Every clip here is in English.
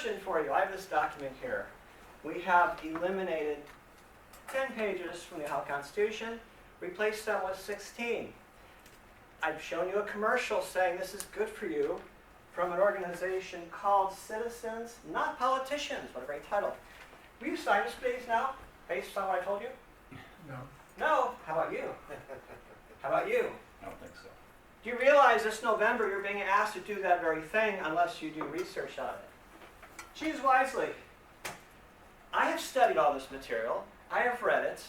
question for you. I have this document here. We have eliminated 10 pages from the Ohio Constitution, replaced them with 16. I've shown you a commercial saying this is good for you from an organization called Citizens, Not Politicians. What a great title. Will you sign this, please, now, based on what I told you? No. No? How about you? How about you? I don't think so. Do you realize this November you're being asked to do that very thing unless you do research on it? Choose wisely. I have studied all this material. I have read it.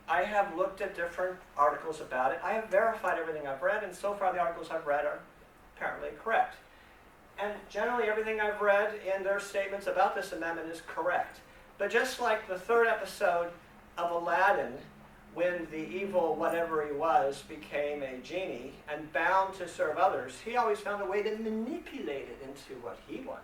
I have looked at different articles about it. I have verified everything I've read, and so far the articles I've read are apparently correct. And generally everything I've read in their statements about this amendment is correct. But just like the third episode of Aladdin, when the evil whatever he was became a genie and bound to serve others, he always found a way to manipulate it into what he wanted.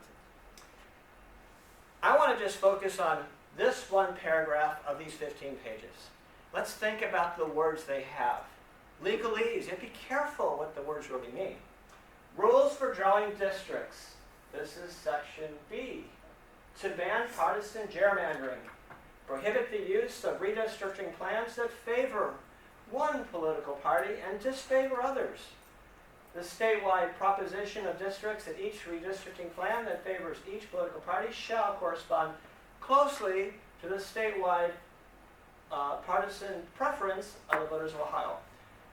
I want to just focus on this one paragraph of these 15 pages. Let's think about the words they have. Legalese, and be careful what the words really mean. Rules for drawing districts. This is section B. To ban partisan gerrymandering. Prohibit the use of redistricting plans that favor one political party and disfavor others. The statewide proposition of districts in each redistricting plan that favors each political party shall correspond closely to the statewide partisan preference of the voters of Ohio.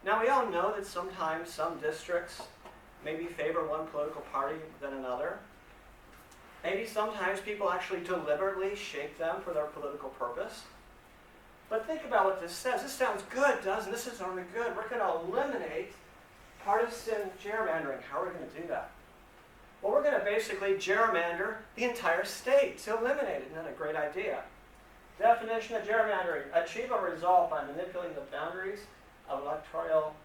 Now we all know that sometimes some districts maybe favor one political party than another. Maybe sometimes people actually deliberately shape them for their political purpose. But think about what this says. This sounds good, doesn't it? This is only good. We're going to eliminate partisan gerrymandering. How are we going to do that? Well, we're going to basically gerrymander the entire state to eliminate it. Isn't that a great idea? Definition of gerrymandering. Achieve a result by manipulating the boundaries of electoral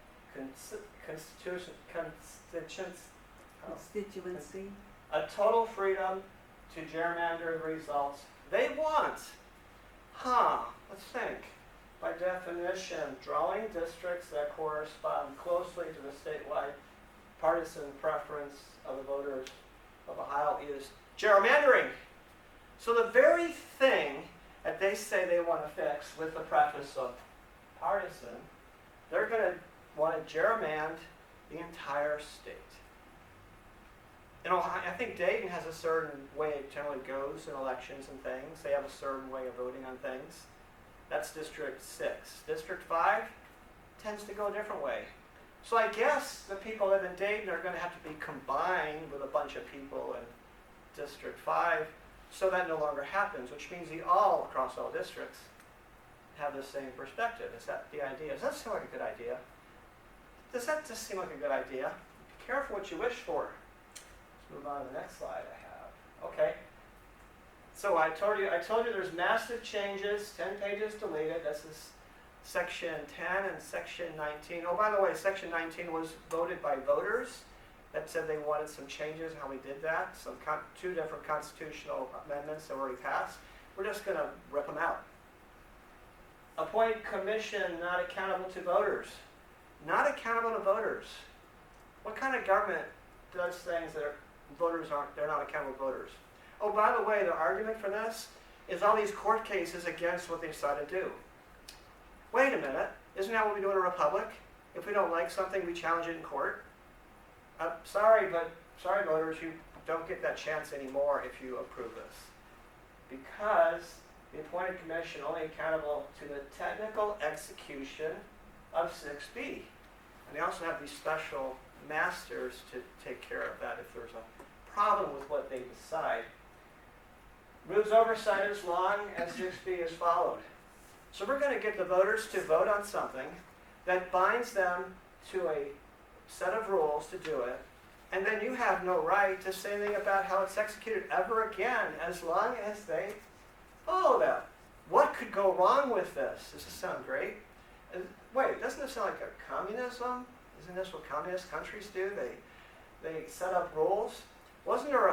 constituency. A total freedom to gerrymander the results they want. Let's think. By definition, drawing districts that correspond closely to the statewide partisan preference of the voters of Ohio is gerrymandering. So the very thing that they say they want to fix with the preface of partisan, they're going to want to gerrymander the entire state. In Ohio, I think Dayton has a certain way it generally goes in elections and things. They have a certain way of voting on things. That's District 6. District 5 tends to go a different way. So I guess the people that live in Dayton are going to have to be combined with a bunch of people in District 5, so that no longer happens, which means the all across all districts have the same perspective. Is that the idea? Does that seem like a good idea? Does that just seem like a good idea? Be careful what you wish for. Let's move on to the next slide I have. Okay. So I told you there's massive changes, 10 pages deleted. This is section 10 and section 19. Oh, by the way, section 19 was voted by voters that said they wanted some changes in how we did that. Some two different constitutional amendments that were already passed. We're just going to rip them out. Appoint commission not accountable to voters. Not accountable to voters. What kind of government does things that they're not accountable to voters? Oh, by the way, the argument for this is all these court cases against what they decided to do. Wait a minute, isn't that what we do in a republic? If we don't like something, we challenge it in court. Sorry voters, you don't get that chance anymore if you approve this. Because the appointed commission only accountable to the technical execution of 6B. And they also have these special masters to take care of that if there's a problem with what they decide. Moves oversight as long as 6B is followed. So we're going to get the voters to vote on something that binds them to a set of rules to do it, and then you have no right to say anything about how it's executed ever again as long as they follow that. What could go wrong with this? Does this sound great? Wait, doesn't this sound like a communism? Isn't this what communist countries do? They set up rules. Wasn't there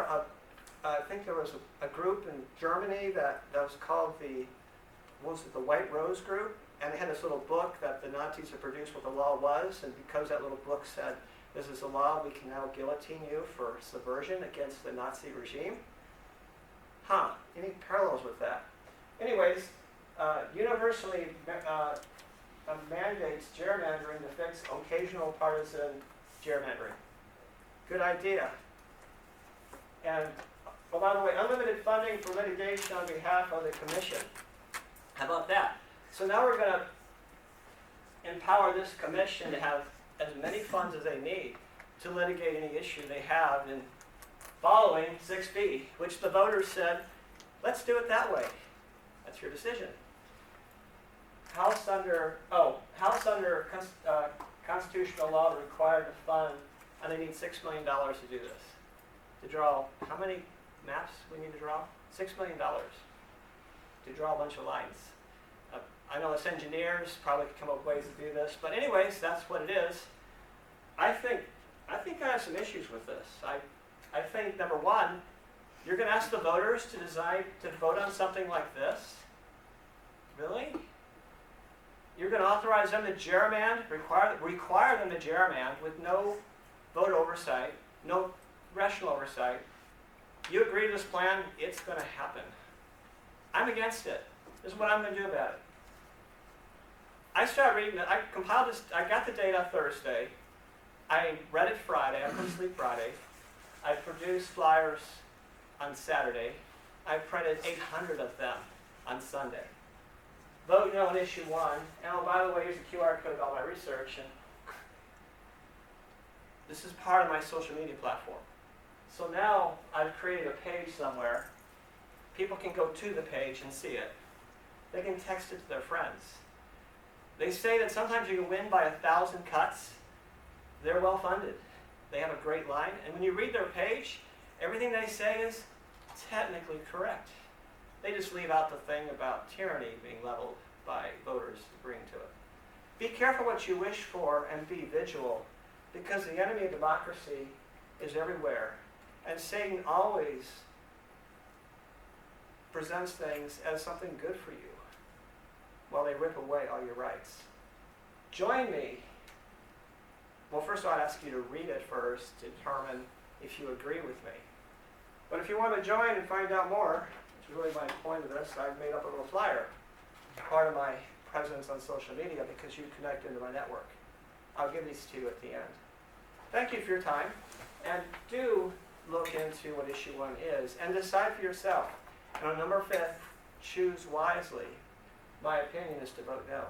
I think there was a group in Germany that was called the White Rose Group, and they had this little book that the Nazis had produced what the law was, and because that little book said, this is the law, we can now guillotine you for subversion against the Nazi regime. Any parallels with that? Anyways, universally mandates gerrymandering to fix occasional partisan gerrymandering. Good idea. And, oh, by the way, unlimited funding for litigation on behalf of the commission. How about that? So now we're going to empower this commission to have as many funds as they need to litigate any issue they have in following 6B, which the voters said, let's do it that way. That's your decision. House under constitutional law required to fund, and they need $6 million to do this. To draw, how many maps we need to draw? $6 million to draw a bunch of lines. I know us engineers probably could come up with ways to do this, but anyways, that's what it is. I think I have some issues with this. I think, number one, you're going to ask the voters to decide to vote on something like this? Really? You're going to authorize them to gerrymander, require them to gerrymander with no voter oversight, no congressional oversight. You agree to this plan, it's going to happen. I'm against it. This is what I'm going to do about it. I started reading it. I compiled this. I got the data Thursday. I read it Friday. I couldn't sleep Friday. I produced flyers on Saturday. I printed 800 of them on Sunday. Vote no on issue 1. And oh, by the way, here's a QR code of all my research. And this is part of my social media platform. So now I've created a page somewhere. People can go to the page and see it. They can text it to their friends. They say that sometimes you can win by 1,000 cuts. They're well funded. They have a great line. And when you read their page, everything they say is technically correct. They just leave out the thing about tyranny being leveled by voters agreeing to it. Be careful what you wish for and be vigilant, because the enemy of democracy is everywhere. And Satan always presents things as something good for you while they rip away all your rights. Join me. Well, first of all, I'd ask you to read it first to determine if you agree with me. But if you want to join and find out more, which is really my point of this, I've made up a little flyer, part of my presence on social media, because you connect into my network. I'll give these to you at the end. Thank you for your time, and do look into what issue 1 is and decide for yourself. And on November 5th, choose wisely. My opinion is to vote no.